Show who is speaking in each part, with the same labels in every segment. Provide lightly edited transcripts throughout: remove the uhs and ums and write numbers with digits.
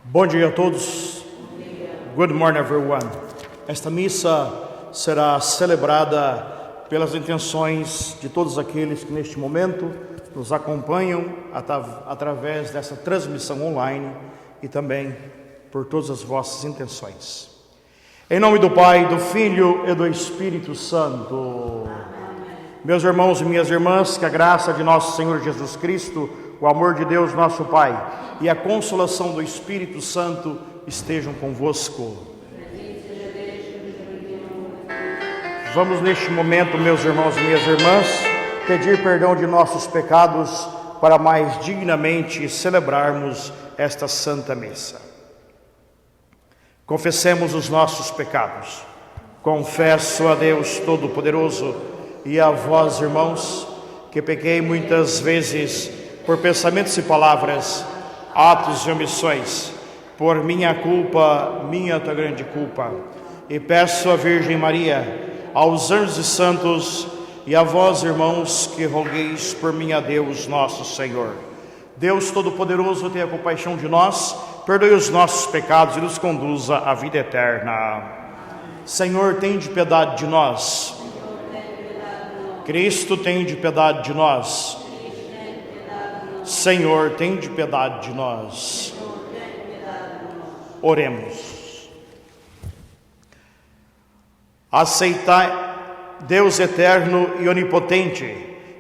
Speaker 1: Bom dia a todos. Good morning, everyone. Esta missa será celebrada pelas intenções de todos aqueles que neste momento nos acompanham através dessa transmissão online e também por todas as vossas intenções. Em nome do Pai, do Filho e do Espírito Santo. Meus irmãos e minhas irmãs, que a graça de nosso Senhor Jesus Cristo, o amor de Deus nosso Pai e a consolação do Espírito Santo estejam convosco. Vamos neste momento, meus irmãos e minhas irmãs, pedir perdão de nossos pecados para mais dignamente celebrarmos esta Santa Missa. Confessemos os nossos pecados. Confesso a Deus Todo-Poderoso e a vós, irmãos, que pequei muitas vezes por pensamentos e palavras, atos e omissões, por minha culpa, minha tão grande culpa. E peço à Virgem Maria, aos anjos e santos e a vós, irmãos, que rogueis por mim a Deus nosso Senhor. Deus Todo-Poderoso, tenha compaixão de nós, perdoe os nossos pecados e nos conduza à vida eterna. Senhor, tende piedade de nós. Cristo, tende piedade de nós. Senhor, tende piedade de nós. Oremos. Aceitai, Deus eterno e onipotente,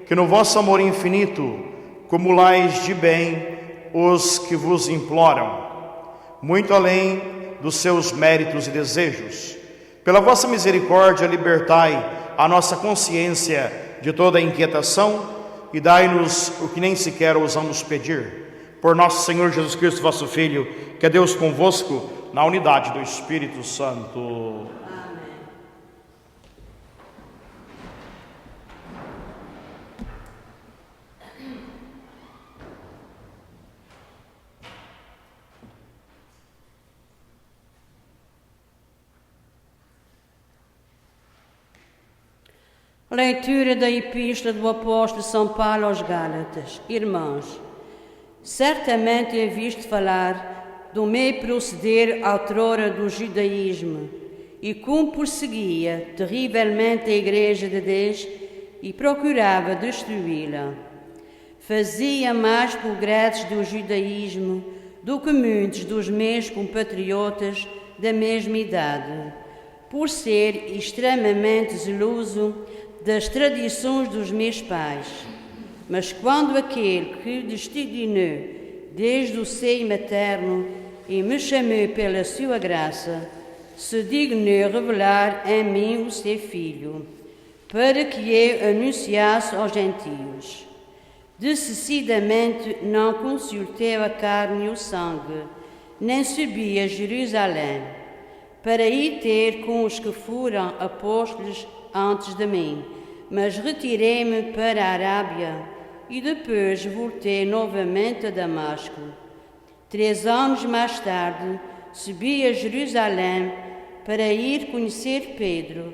Speaker 1: que no vosso amor infinito cumulais de bem os que vos imploram, muito além dos seus méritos e desejos. Pela vossa misericórdia, libertai a nossa consciência de toda inquietação e dai-nos o que nem sequer ousamos pedir. Por nosso Senhor Jesus Cristo, vosso Filho, que é Deus convosco, na unidade do Espírito Santo.
Speaker 2: Leitura da Epístola do Apóstolo São Paulo aos Gálatas. Irmãos, certamente é visto falar do meio proceder outrora do judaísmo e como perseguia terrivelmente a Igreja de Deus e procurava destruí-la. Fazia mais progressos do judaísmo do que muitos dos meus compatriotas da mesma idade, por ser extremamente zeloso das tradições dos meus pais. Mas quando aquele que destignou desde o seio materno e me chamou pela sua graça, se dignou revelar em mim o seu Filho, para que eu anunciasse aos gentios. Decididamente não consultei a carne e o sangue, nem subi a Jerusalém, para ir ter com os que foram apóstolos antes de mim, mas retirei-me para a Arábia e depois voltei novamente a Damasco. 3 anos mais tarde, subi a Jerusalém para ir conhecer Pedro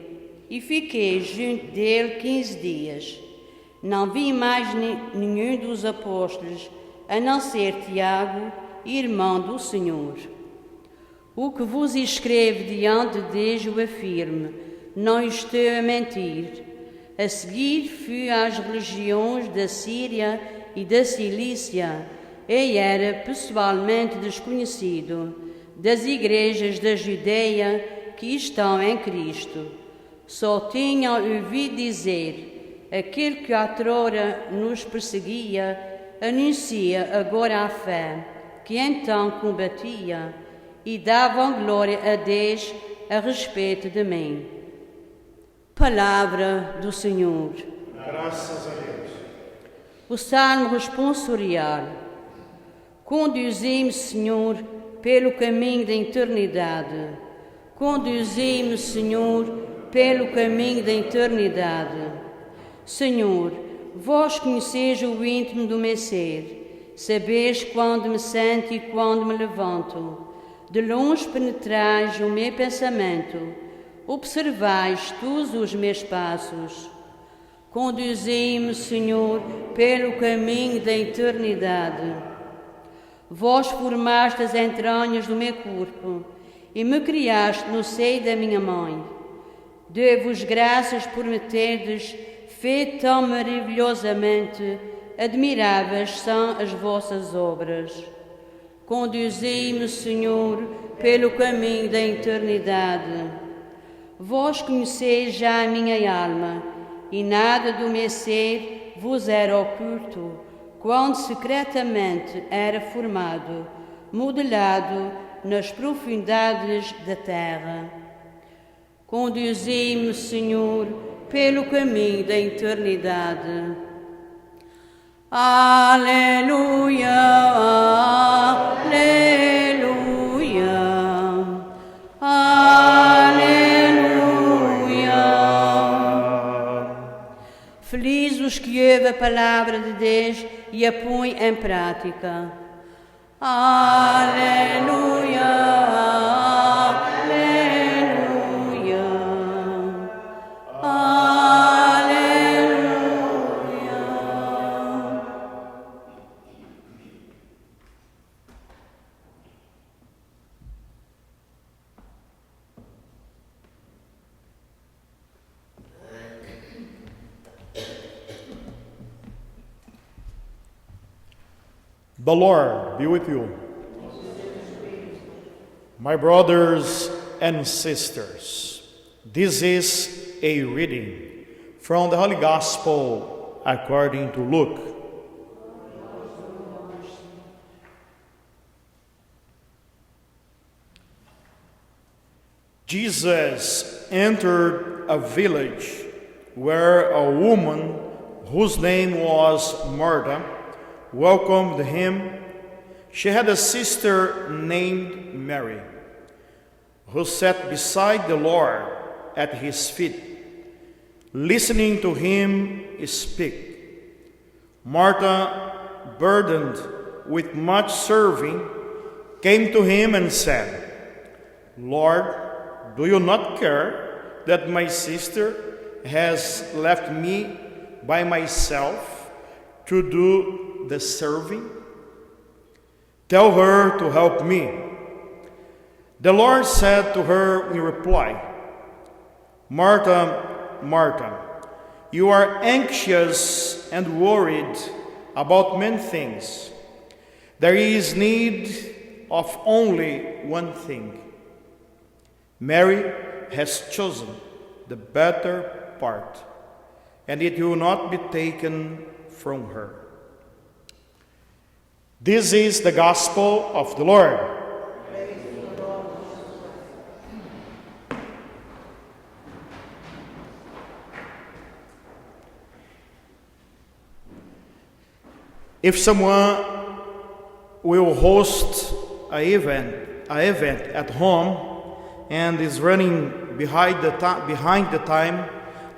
Speaker 2: e fiquei junto dele 15 dias. Não vi mais nenhum dos apóstolos, a não ser Tiago, irmão do Senhor. O que vos escrevo diante de Deus o afirmo, não estou a mentir. A seguir fui às regiões da Síria e da Cilícia e era pessoalmente desconhecido das igrejas da Judeia que estão em Cristo. Só tinham ouvido dizer: aquele que outrora nos perseguia anuncia agora a fé, que então combatia, e davam glória a Deus a respeito de mim. Palavra do Senhor.
Speaker 1: Graças a Deus.
Speaker 2: O Salmo responsorial. Conduzi-me, Senhor, pelo caminho da eternidade. Conduzi-me, Senhor, pelo caminho da eternidade. Senhor, vós conheceis o íntimo do meu ser. Sabeis quando me sento e quando me levanto. De longe penetrais o meu pensamento. Observais todos os meus passos. Conduzi-me, Senhor, pelo caminho da eternidade. Vós formaste as entranhas do meu corpo e me criaste no seio da minha mãe. Dou-vos graças por me terdes feito tão maravilhosamente, admiráveis são as vossas obras. Conduzi-me, Senhor, pelo caminho da eternidade. Vós conheceis já a minha alma, e nada do meu ser vos era oculto, quando secretamente era formado, modelado nas profundidades da terra. Conduzi-me, Senhor, pelo caminho da eternidade. Aleluia, aleluia, aleluia. Felizes os que ouvem a palavra de Deus e a põem em prática. Aleluia, aleluia, aleluia.
Speaker 1: The Lord be with you. My brothers and sisters, this is a reading from the Holy Gospel according to Luke. Jesus entered a village where a woman whose name was Martha welcomed him. She had a sister named Mary, who sat beside the Lord at his feet, listening to him speak. Martha, burdened with much serving, came to him and said, "Lord, do you not care that my sister has left me by myself to do the serving? Tell her to help me." The Lord said to her in reply, "Martha, Martha, you are anxious and worried about many things. There is need of only one thing. Mary has chosen the better part, and it will not be taken from her." This is the gospel of the Lord. If someone will host an event at home and is running behind the time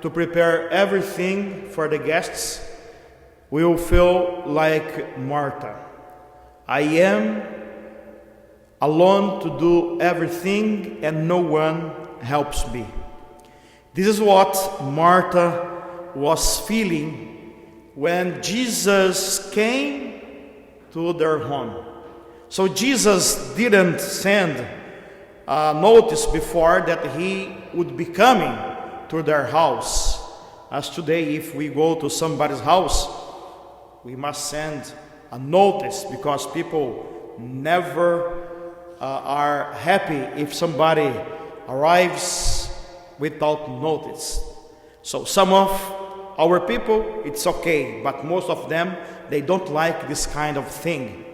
Speaker 1: to prepare everything for the guests, we will feel like Martha. I am alone to do everything and no one helps me. This is what Martha was feeling when Jesus came to their home. So Jesus didn't send a notice before that he would be coming to their house. As today, if we go to somebody's house, we must send a notice because people never are happy if somebody arrives without notice. So some of our people, it's okay, but most of them, they don't like this kind of thing.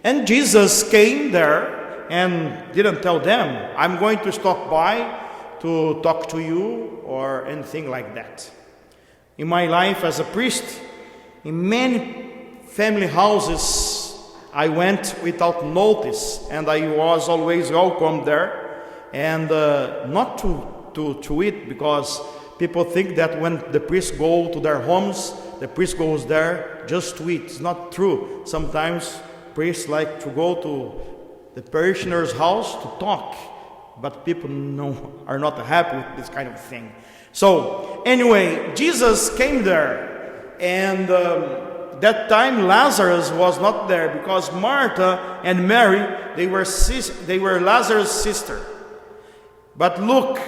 Speaker 1: And Jesus came there and didn't tell them, "I'm going to stop by to talk to you," or anything like that. In my life as a priest, in many family houses, I went without notice, and I was always welcome there, and not to eat, because people think that when the priests go to their homes, the priest goes there just to eat. It's not true. Sometimes priests like to go to the parishioner's house to talk, but people are not happy with this kind of thing. So anyway, Jesus came there, and that time Lazarus was not there, because Martha and Mary, they were Lazarus' sister. But Luke,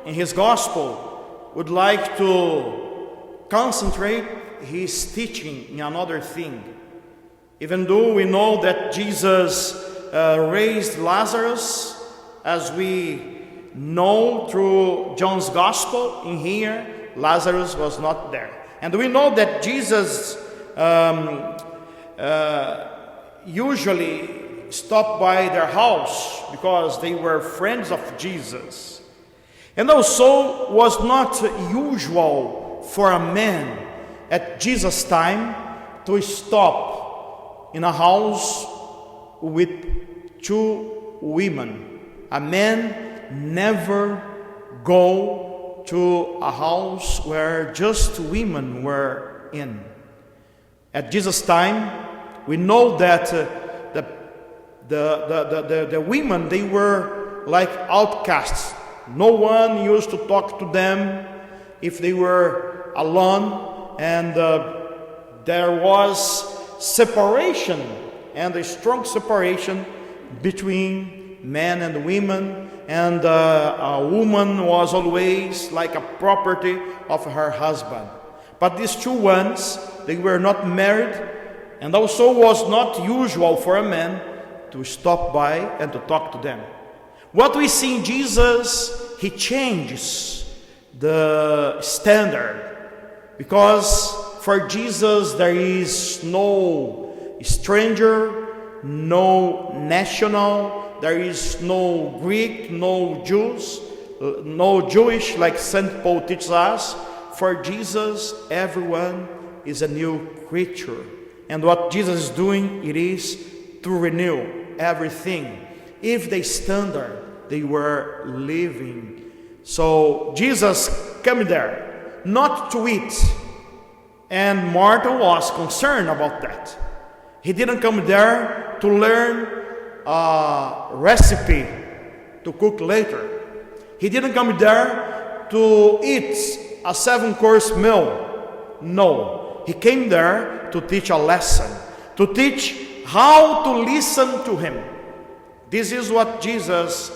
Speaker 1: in his gospel, would like to concentrate his teaching in another thing. Even though we know that Jesus raised Lazarus, as we know through John's gospel, in here Lazarus was not there. And we know that Jesus usually stopped by their house because they were friends of Jesus. And also was not usual for a man at Jesus' time to stop in a house with two women. A man never go to a house where just women were in. At Jesus' time, we know that the women, they were like outcasts. No one used to talk to them if they were alone, and there was separation, and a strong separation between men and women, and a woman was always like a property of her husband. But these two ones, they were not married, and also was not usual for a man to stop by and to talk to them. What we see in Jesus, he changes the standard, because for Jesus there is no stranger, no national, there is no Greek, no Jews, no Jewish, like St. Paul teaches us. For Jesus, everyone is a new creature. And what Jesus is doing, it is to renew everything. If the standard they were living. So Jesus came there not to eat. And Martha was concerned about that. He didn't come there to learn a recipe to cook later. He didn't come there to eat a 7-course meal. No, he came there to teach a lesson, to teach how to listen to him. This is what Jesus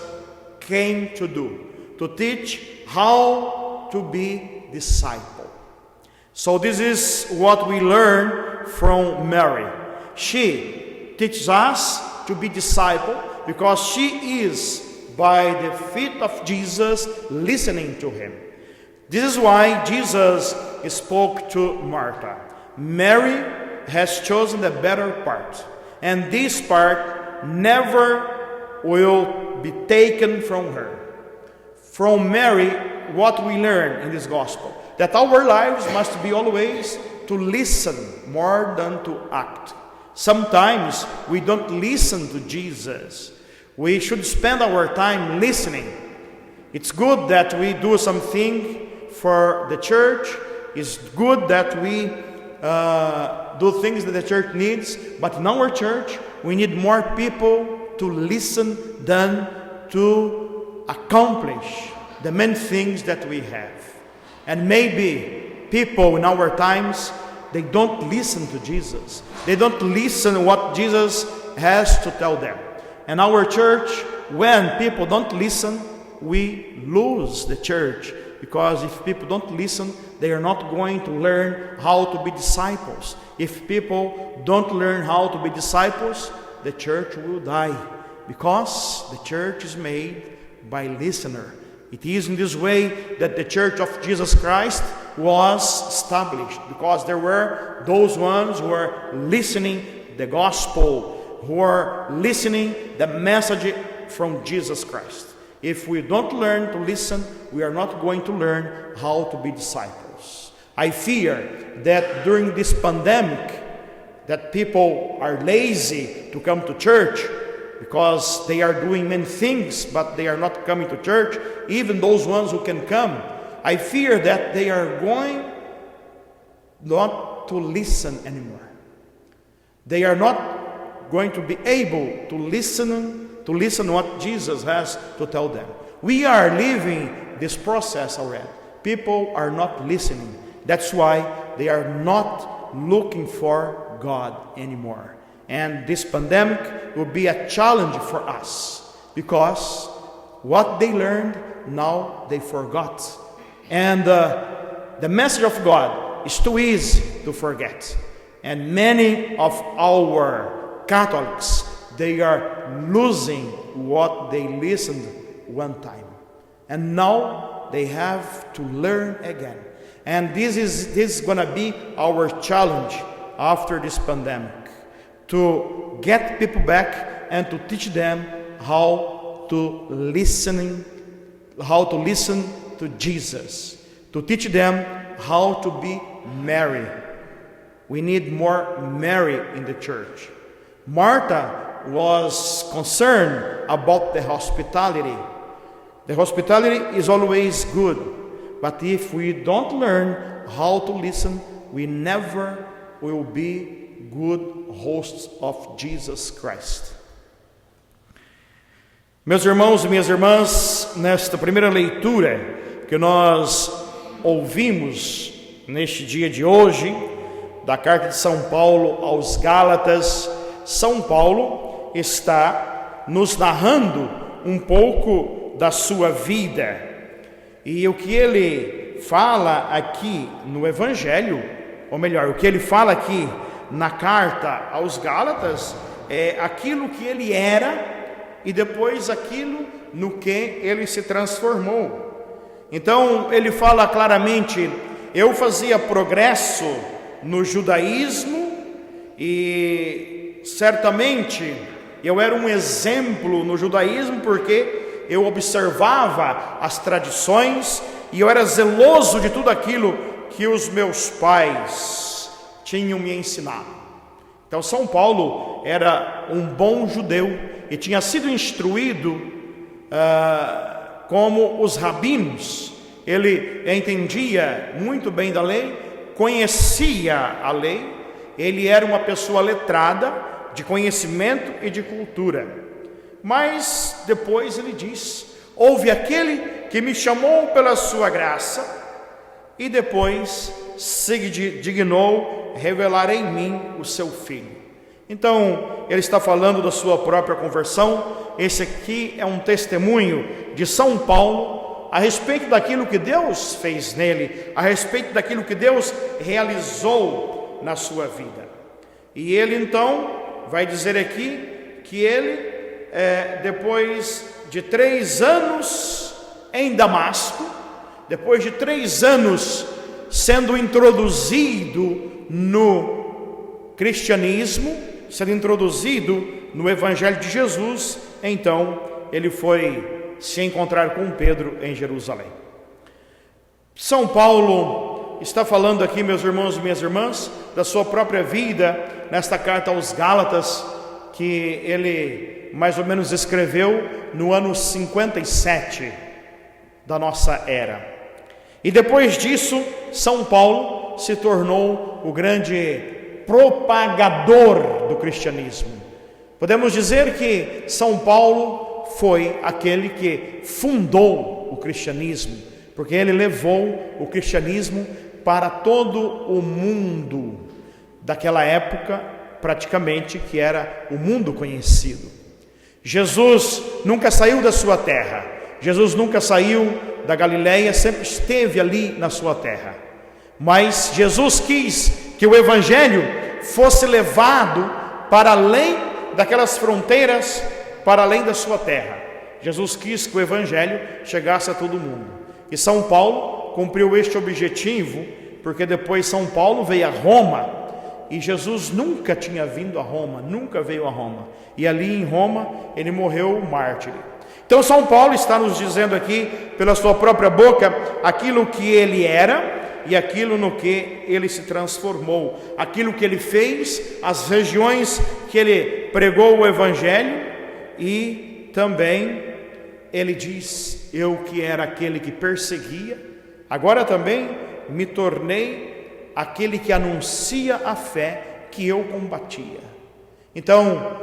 Speaker 1: came to do, to teach how to be disciple. So this is what we learn from Mary. She teaches us to be disciple because she is by the feet of Jesus listening to him. This is why Jesus spoke to Martha. Mary has chosen the better part, and this part never will be taken from her. From Mary, what we learn in this gospel, that our lives must be always to listen more than to act. Sometimes we don't listen to Jesus. We should spend our time listening. It's good that we do something for the church. It's good that we do things that the church needs. But in our church, we need more people to listen than to accomplish the main things that we have. And maybe people in our times, they don't listen to Jesus. They don't listen to what Jesus has to tell them. And our church, when people don't listen, we lose the church. Because if people don't listen, they are not going to learn how to be disciples. If people don't learn how to be disciples, the church will die. Because the church is made by listener. It is in this way that the Church of Jesus Christ was established, because there were those ones who were listening the gospel, who are listening the message from Jesus Christ. If we don't learn to listen, we are not going to learn how to be disciples. I fear that during this pandemic, that people are lazy to come to church, because they are doing many things, but they are not coming to church. Even those ones who can come, I fear that they are going not to listen anymore. They are not going to be able to listen what Jesus has to tell them. We are living this process already. People are not listening. That's why they are not looking for God anymore. And this pandemic will be a challenge for us, because what they learned, now they forgot. And the message of God is too easy to forget. And many of our Catholics, they are losing what they listened one time. And now they have to learn again. And this is going to be our challenge after this pandemic, to get people back and to teach them how to listen to Jesus, to teach them how to be Mary. We need more Mary in the church. Martha was concerned about the hospitality. The hospitality is always good, but if we don't learn how to listen, we never will be good hosts of Jesus Christ. Meus irmãos e minhas irmãs, nesta primeira leitura que nós ouvimos neste dia de hoje, da carta de São Paulo aos Gálatas, São Paulo está nos narrando um pouco da sua vida. E o que ele fala aqui no Evangelho, ou melhor, o que ele fala aqui na carta aos Gálatas, é aquilo que ele era e depois aquilo no que ele se transformou. Então ele fala claramente: eu fazia progresso no judaísmo e certamente eu era um exemplo no judaísmo porque eu observava as tradições e eu era zeloso de tudo aquilo que os meus pais tinham me ensinado. Então São Paulo era um bom judeu e tinha sido instruído como os rabinos. Ele entendia muito bem da lei, conhecia a lei, ele era uma pessoa letrada, de conhecimento e de cultura. Mas depois ele diz: houve aquele que me chamou pela sua graça e depois se dignou revelar em mim o seu Filho. Então ele está falando da sua própria conversão. Esse aqui é um testemunho de São Paulo a respeito daquilo que Deus fez nele, a respeito daquilo que Deus realizou na sua vida. E ele então vai dizer aqui que ele, depois de 3 anos em Damasco, depois de 3 anos sendo introduzido no cristianismo, sendo introduzido no Evangelho de Jesus, então ele foi se encontrar com Pedro em Jerusalém. São Paulo está falando aqui, meus irmãos e minhas irmãs, da sua própria vida, nesta carta aos Gálatas, que ele mais ou menos escreveu no ano 57 da nossa era. E depois disso, São Paulo se tornou o grande propagador do cristianismo. Podemos dizer que São Paulo foi aquele que fundou o cristianismo, porque ele levou o cristianismo para todo o mundo daquela época, praticamente, que era o mundo conhecido. Jesus nunca saiu da sua terra, Jesus nunca saiu da Galileia, sempre esteve ali na sua terra. Mas Jesus quis que o Evangelho fosse levado para além daquelas fronteiras, para além da sua terra. Jesus quis que o Evangelho chegasse a todo mundo. E São Paulo cumpriu este objetivo, porque depois São Paulo veio a Roma, e Jesus nunca tinha vindo a Roma, nunca veio a Roma. E ali em Roma ele morreu mártir. Então São Paulo está nos dizendo aqui, pela sua própria boca, aquilo que ele era e aquilo no que ele se transformou, aquilo que ele fez, as regiões que ele pregou o Evangelho, e também ele diz: eu que era aquele que perseguia, agora também me tornei aquele que anuncia a fé que eu combatia. Então,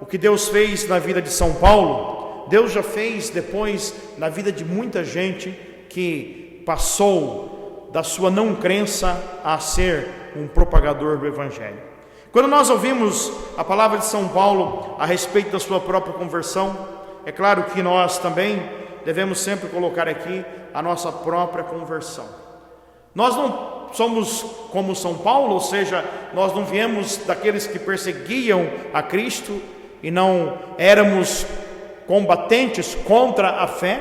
Speaker 1: o que Deus fez na vida de São Paulo, Deus já fez depois na vida de muita gente que passou da sua não crença a ser um propagador do Evangelho. Quando nós ouvimos a palavra de São Paulo a respeito da sua própria conversão, é claro que nós também devemos sempre colocar aqui a nossa própria conversão. Nós não somos como São Paulo, ou seja, nós não viemos daqueles que perseguiam a Cristo e não éramos combatentes contra a fé,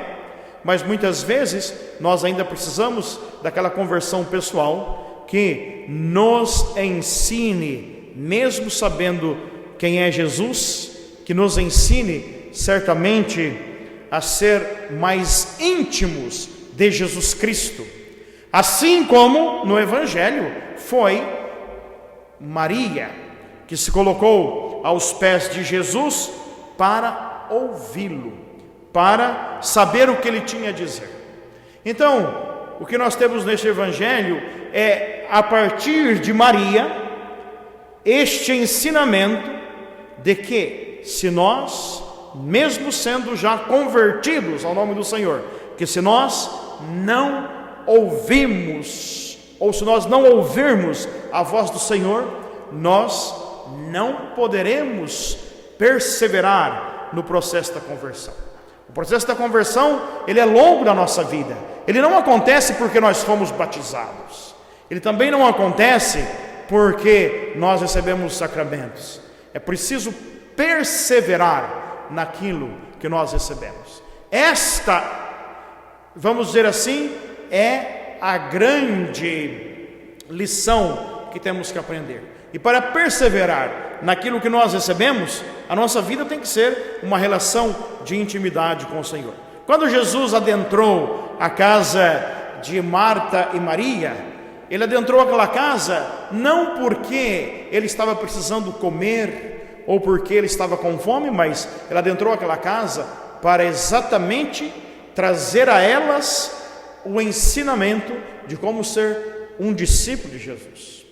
Speaker 1: mas muitas vezes nós ainda precisamos daquela conversão pessoal que nos ensine, mesmo sabendo quem é Jesus, que nos ensine certamente a ser mais íntimos de Jesus Cristo. Assim como no Evangelho foi Maria, que se colocou aos pés de Jesus para ouvi-lo, para saber o que ele tinha a dizer. Então, o que nós temos neste Evangelho é, a partir de Maria, este ensinamento de que se nós, mesmo sendo já convertidos ao nome do Senhor, que se nós não ouvimos, ou se nós não ouvirmos a voz do Senhor, nós não poderemos perseverar no processo da conversão. O processo da conversão, ele é longo na nossa vida. Ele não acontece porque nós fomos batizados. Ele também não acontece porque nós recebemos os sacramentos. É preciso perseverar naquilo que nós recebemos. Esta, vamos dizer assim, é a grande lição que temos que aprender. E para perseverar naquilo que nós recebemos, a nossa vida tem que ser uma relação de intimidade com o Senhor. Quando Jesus adentrou a casa de Marta e Maria, ele adentrou aquela casa não porque ele estava precisando comer ou porque ele estava com fome, mas ele adentrou aquela casa para exatamente trazer a elas o ensinamento de como ser um discípulo de Jesus.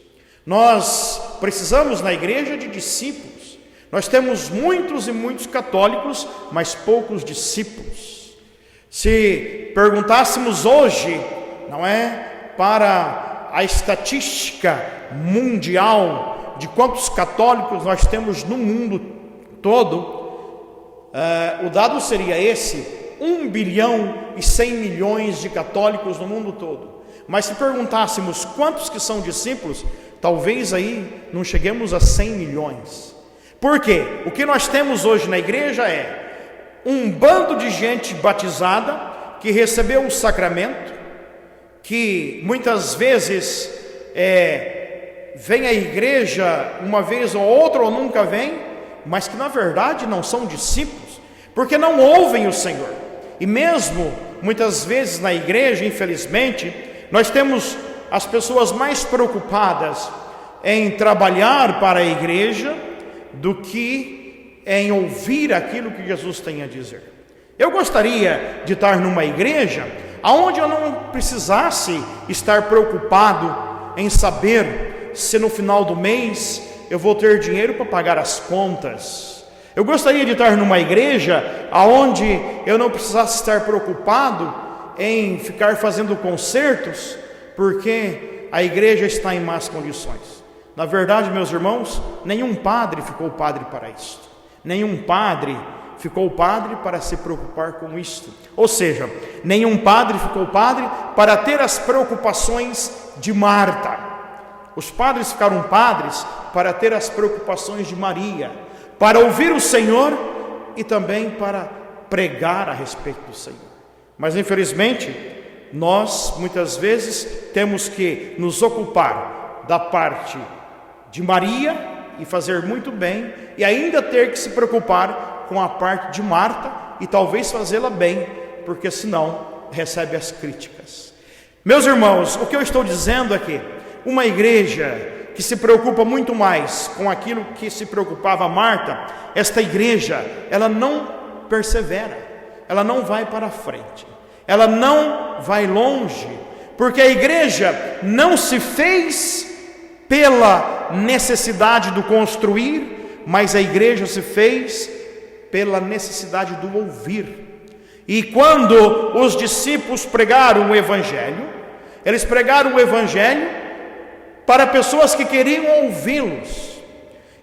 Speaker 1: Nós precisamos na igreja de discípulos. Nós temos muitos e muitos católicos, mas poucos discípulos. Se perguntássemos hoje, não é, para a estatística mundial de quantos católicos nós temos no mundo todo, o dado seria esse: 1 bilhão e 100 milhões de católicos no mundo todo. Mas se perguntássemos quantos que são discípulos, talvez aí não cheguemos a 100 milhões. Por quê? O que nós temos hoje na igreja é um bando de gente batizada que recebeu o sacramento, que muitas vezes vem à igreja uma vez ou outra ou nunca vem, mas que na verdade não são discípulos, porque não ouvem o Senhor. E mesmo muitas vezes na igreja, infelizmente, nós temos as pessoas mais preocupadas em trabalhar para a igreja do que em ouvir aquilo que Jesus tem a dizer. Eu gostaria de estar numa igreja onde eu não precisasse estar preocupado em saber se no final do mês eu vou ter dinheiro para pagar as contas. Eu gostaria de estar numa igreja onde eu não precisasse estar preocupado em ficar fazendo concertos, porque a igreja está em más condições. Na verdade, meus irmãos, nenhum padre ficou padre para isto. Nenhum padre ficou padre para se preocupar com isto. Ou seja, nenhum padre ficou padre para ter as preocupações de Marta. Os padres ficaram padres para ter as preocupações de Maria, para ouvir o Senhor e também para pregar a respeito do Senhor. Mas infelizmente, nós muitas vezes temos que nos ocupar da parte de Maria e fazer muito bem, e ainda ter que se preocupar com a parte de Marta e talvez fazê-la bem, porque senão recebe as críticas. Meus irmãos, o que eu estou dizendo é que uma igreja que se preocupa muito mais com aquilo que se preocupava Marta, esta igreja, ela não persevera, ela não vai para frente, ela não vai longe, porque a igreja não se fez pela necessidade do construir, mas a igreja se fez pela necessidade do ouvir. E quando os discípulos pregaram o Evangelho, eles pregaram o Evangelho para pessoas que queriam ouvi-los.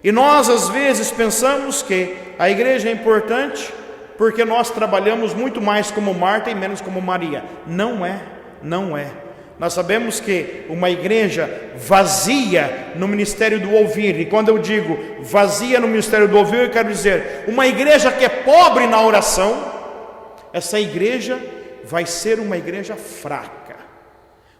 Speaker 1: E nós às vezes pensamos que a igreja é importante porque nós trabalhamos muito mais como Marta e menos como Maria. Não é, não é. Nós sabemos que uma igreja vazia no ministério do ouvir, e quando eu digo vazia no ministério do ouvir, eu quero dizer uma igreja que é pobre na oração, essa igreja vai ser uma igreja fraca.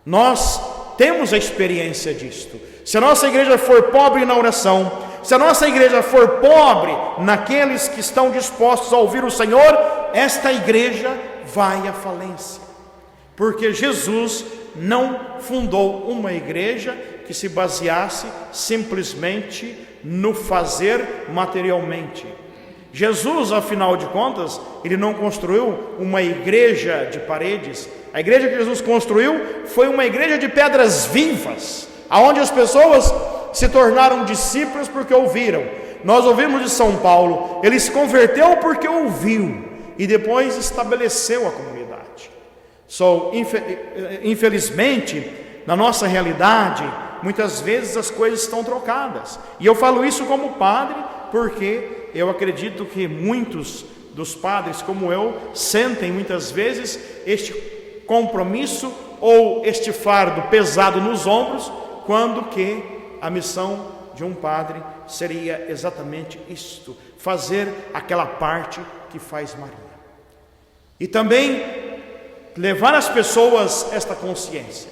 Speaker 1: Nós temos a experiência disto. Se a nossa igreja for pobre na oração, se a nossa igreja for pobre naqueles que estão dispostos a ouvir o Senhor, esta igreja vai à falência. Porque Jesus não fundou uma igreja que se baseasse simplesmente no fazer materialmente. Jesus, afinal de contas, ele não construiu uma igreja de paredes. A igreja que Jesus construiu foi uma igreja de pedras vivas, aonde as pessoas se tornaram discípulos porque ouviram. Nós ouvimos de São Paulo, ele se converteu porque ouviu e depois estabeleceu a comunidade. Infelizmente, na nossa realidade, muitas vezes as coisas estão trocadas. E eu falo isso como padre porque eu acredito que muitos dos padres, como eu, sentem muitas vezes este compromisso ou este fardo pesado nos ombros, quando que a missão de um padre seria exatamente isto: fazer aquela parte que faz Maria. E também levar às pessoas esta consciência.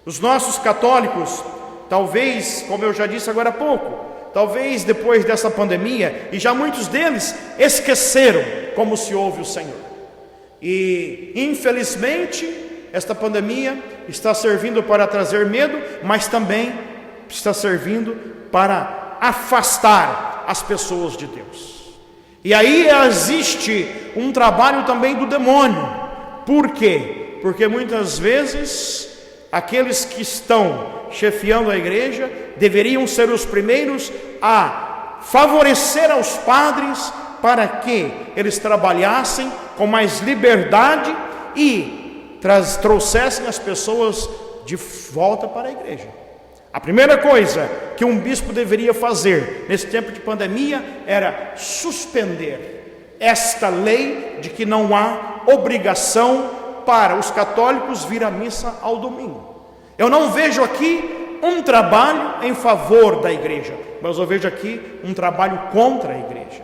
Speaker 1: Os nossos católicos, talvez, como eu já disse agora há pouco, talvez depois dessa pandemia, e já muitos deles esqueceram como se ouve o Senhor. E infelizmente esta pandemia está servindo para trazer medo, mas também está servindo para afastar as pessoas de Deus. E aí existe um trabalho também do demônio. Por quê? Porque muitas vezes aqueles que estão chefiando a igreja deveriam ser os primeiros a favorecer aos padres para que eles trabalhassem com mais liberdade e trouxessem as pessoas de volta para a igreja. A primeira coisa que um bispo deveria fazer nesse tempo de pandemia era suspender esta lei de que não há obrigação para os católicos vir à missa ao domingo. Eu não vejo aqui um trabalho em favor da igreja, mas eu vejo aqui um trabalho contra a igreja.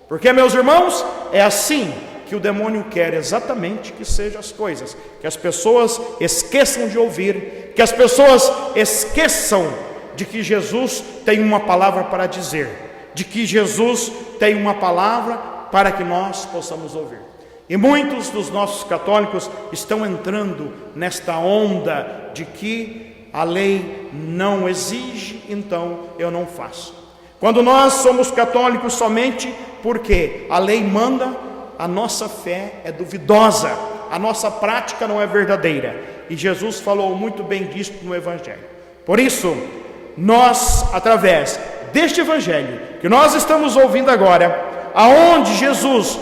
Speaker 1: Porque, meus irmãos, é assim que o demônio quer exatamente que sejam as coisas, que as pessoas esqueçam de ouvir, que as pessoas esqueçam de que Jesus tem uma palavra para dizer, de que Jesus tem uma palavra para que nós possamos ouvir. E muitos dos nossos católicos estão entrando nesta onda de que a lei não exige, então eu não faço. Quando nós somos católicos somente porque a lei manda, a nossa fé é duvidosa, a nossa prática não é verdadeira. E Jesus falou muito bem disso no Evangelho. Por isso, nós, através deste Evangelho que nós estamos ouvindo agora, aonde Jesus,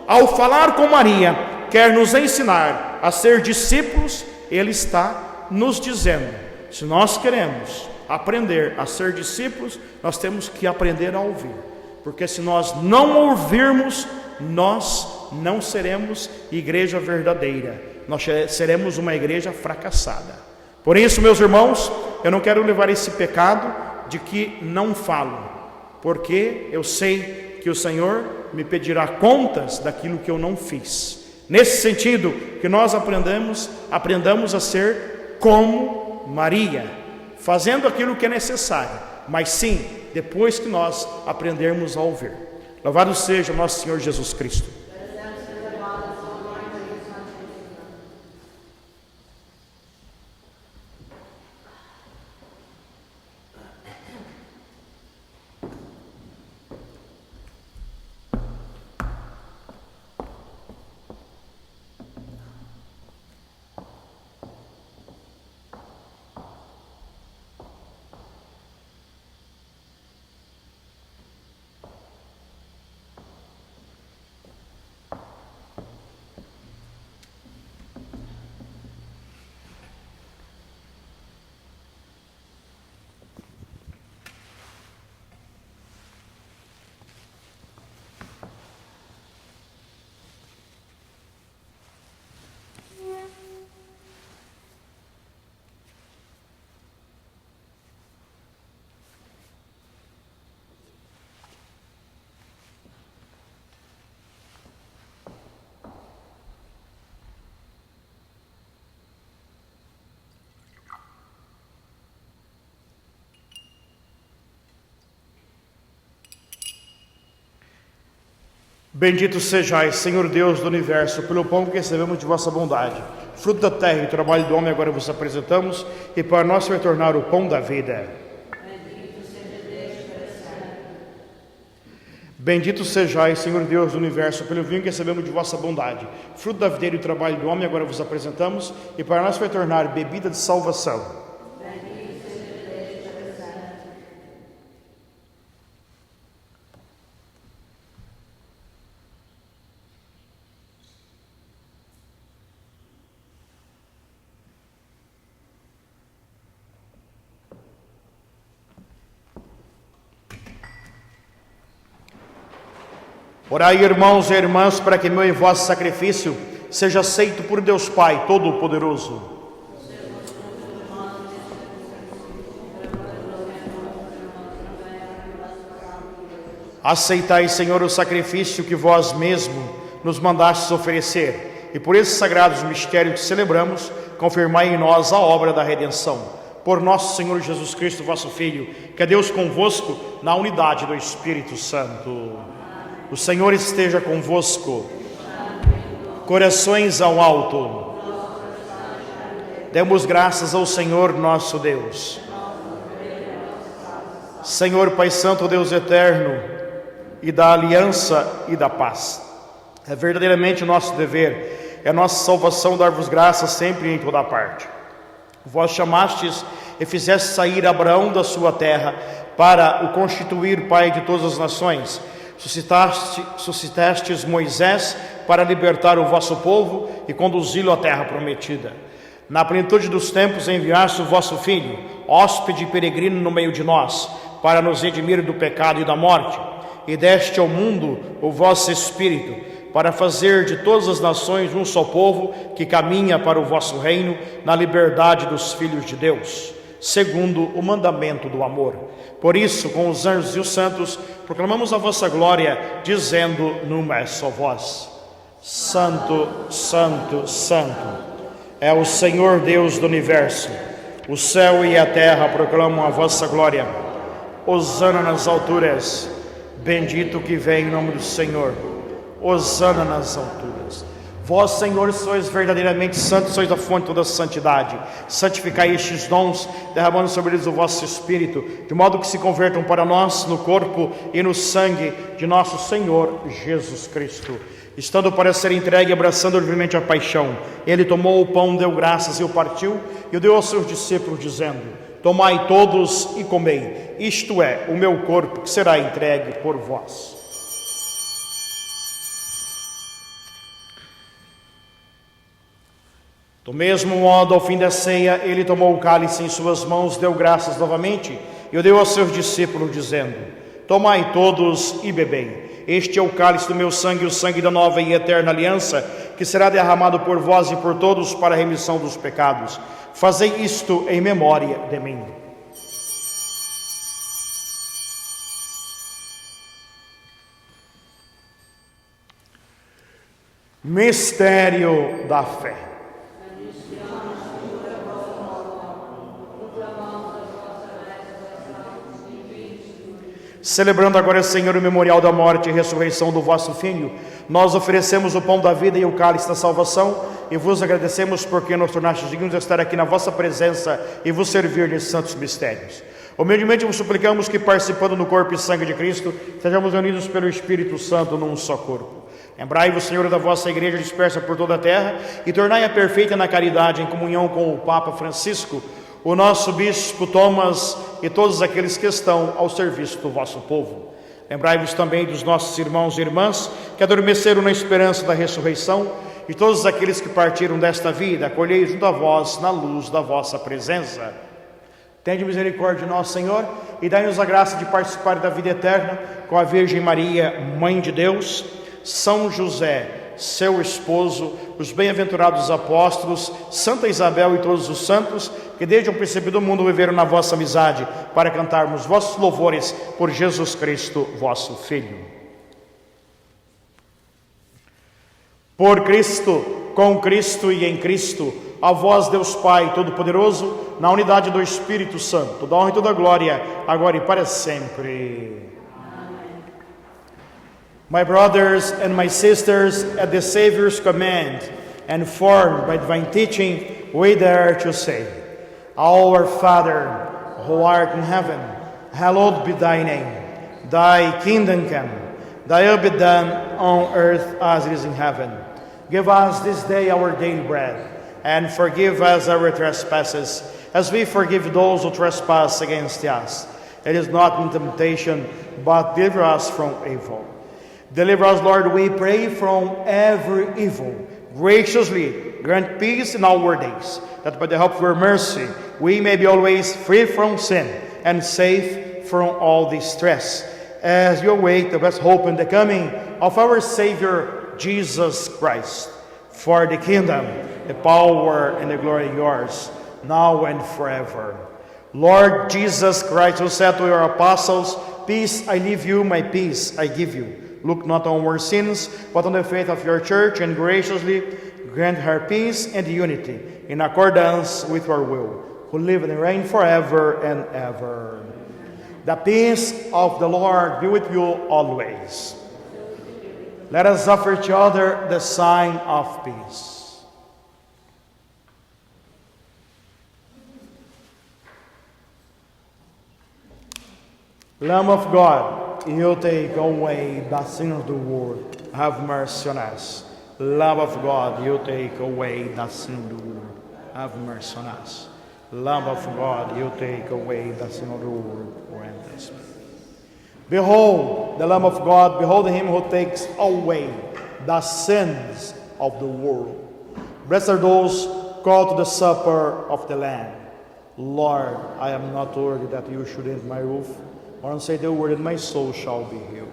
Speaker 1: ao falar com Maria, quer nos ensinar a ser discípulos, Ele está nos dizendo: se nós queremos aprender a ser discípulos, nós temos que aprender a ouvir. Porque se nós não ouvirmos, nós não seremos igreja verdadeira, nós seremos uma igreja fracassada. Por isso, meus irmãos, eu não quero levar esse pecado de que não falo, porque eu sei que o Senhor me pedirá contas daquilo que eu não fiz. Nesse sentido, que nós aprendamos a ser como Maria, fazendo aquilo que é necessário, mas sim, depois que nós aprendermos a ouvir. Louvado seja o nosso Senhor Jesus Cristo. Bendito sejais, Senhor Deus do Universo, pelo pão que recebemos de vossa bondade. Fruto da terra e trabalho do homem, agora vos apresentamos, e para nós retornar o pão da vida. Bendito sejais, Senhor Deus do Universo, pelo vinho que recebemos de vossa bondade. Fruto da videira e trabalho do homem, agora vos apresentamos, e para nós retornar bebida de salvação. Orai, irmãos e irmãs, para que meu e vosso sacrifício seja aceito por Deus Pai Todo-Poderoso. Aceitai, Senhor, o sacrifício que vós mesmo nos mandastes oferecer, e por esses sagrados mistérios que celebramos, confirmai em nós a obra da redenção. Por nosso Senhor Jesus Cristo, vosso Filho, que é Deus convosco, na unidade do Espírito Santo. O Senhor esteja convosco. Corações ao alto. Demos graças ao Senhor nosso Deus. Senhor Pai Santo, Deus eterno, e da aliança e da paz. É verdadeiramente nosso dever, é nossa salvação dar-vos graças sempre e em toda parte. Vós chamastes e fizeste sair Abraão da sua terra para o constituir pai de todas as nações. Suscitastes Moisés para libertar o vosso povo e conduzi-lo à terra prometida. Na plenitude dos tempos enviaste o vosso Filho, hóspede e peregrino no meio de nós, para nos redimir do pecado e da morte, e deste ao mundo o vosso Espírito, para fazer de todas as nações um só povo que caminha para o vosso reino na liberdade dos filhos de Deus, segundo o mandamento do amor. Por isso, com os anjos e os santos, proclamamos a vossa glória, dizendo numa só voz: Santo, Santo, Santo, é o Senhor Deus do Universo. O céu e a terra proclamam a vossa glória. Hosana nas alturas, bendito que vem em nome do Senhor. Hosana nas alturas. Vós, Senhor, sois verdadeiramente santos, sois a fonte de toda a santidade. Santificai estes dons, derramando sobre eles o vosso Espírito, de modo que se convertam para nós no corpo e no sangue de nosso Senhor Jesus Cristo. Estando para ser entregue, abraçando livremente a paixão, ele tomou o pão, deu graças e o partiu, e o deu aos seus discípulos, dizendo: Tomai todos e comei, isto é o meu corpo, que será entregue por vós. Do mesmo modo, ao fim da ceia, ele tomou o cálice em suas mãos, deu graças novamente e o deu aos seus discípulos, dizendo: Tomai todos e bebei. Este é o cálice do meu sangue, o sangue da nova e eterna aliança, que será derramado por vós e por todos para a remissão dos pecados. Fazei isto em memória de mim. Mistério da fé. Celebrando agora, Senhor, o memorial da morte e ressurreição do vosso Filho, nós oferecemos o pão da vida e o cálice da salvação, e vos agradecemos porque nos tornastes dignos de estar aqui na vossa presença e vos servir nesses santos mistérios. Humildemente vos suplicamos que, participando no corpo e sangue de Cristo, sejamos unidos pelo Espírito Santo num só corpo. Lembrai-vos, Senhor, da vossa igreja dispersa por toda a terra, e tornai-a perfeita na caridade, em comunhão com o Papa Francisco, o nosso bispo Thomas e todos aqueles que estão ao serviço do vosso povo. Lembrai-vos também dos nossos irmãos e irmãs que adormeceram na esperança da ressurreição, e todos aqueles que partiram desta vida, acolhei junto a vós na luz da vossa presença. Tende misericórdia de nós, Senhor, e dai-nos a graça de participar da vida eterna com a Virgem Maria, Mãe de Deus, São José, seu esposo, os bem-aventurados apóstolos, Santa Isabel e todos os santos, que desde o princípio do mundo viveram na vossa amizade, para cantarmos vossos louvores por Jesus Cristo, vosso Filho. Por Cristo, com Cristo e em Cristo, a vós, Deus Pai Todo-Poderoso, na unidade do Espírito Santo, toda honra e toda glória, agora e para sempre. My brothers and my sisters, at the Savior's command, and formed by divine teaching, we dare to say, Our Father, who art in heaven, hallowed be thy name. Thy kingdom come, thy will be done on earth as it is in heaven. Give us this day our daily bread, and forgive us our trespasses, as we forgive those who trespass against us. It is not in temptation, but deliver us from evil. Deliver us, Lord, we pray, from every evil. Graciously grant peace in our days, that by the help of your mercy we may be always free from sin and safe from all distress, as you await the best hope in the coming of our Savior, Jesus Christ. For the kingdom, the power, and the glory are yours, now and forever. Lord Jesus Christ, who said to your apostles, Peace I leave you, my peace I give you. Look not on our sins, but on the faith of your church, and graciously grant her peace and unity, in accordance with your will, who live and reign forever and ever. The peace of the Lord be with you always. Let us offer each other the sign of peace. Lamb of God, you take away the sin of the world, have mercy on us. Lamb of God, you take away the sin of the world, have mercy on us. Lamb of God, you take away the sin of the world, grant us. Behold the Lamb of God, behold him who takes away the sins of the world. Blessed are those called to the supper of the Lamb. Lord, I am not worthy that you should enter my roof, or say the word, and my soul shall be healed.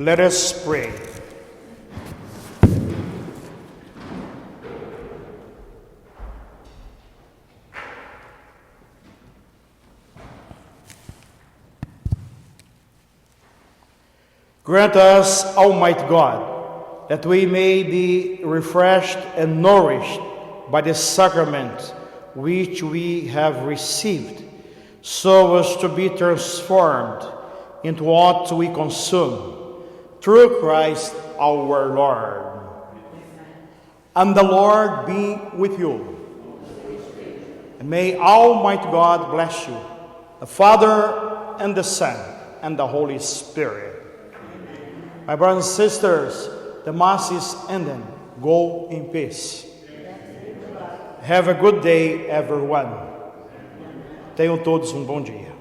Speaker 1: Let us pray. Grant us, Almighty God, that we may be refreshed and nourished by the sacrament which we have received, so as to be transformed into what we consume, through Christ our Lord. And the Lord be with you. And may Almighty God bless you, the Father and the Son and the Holy Spirit. My brothers and sisters, the Mass is ended. Go in peace. Have a good day, everyone. Tenham todos bom dia.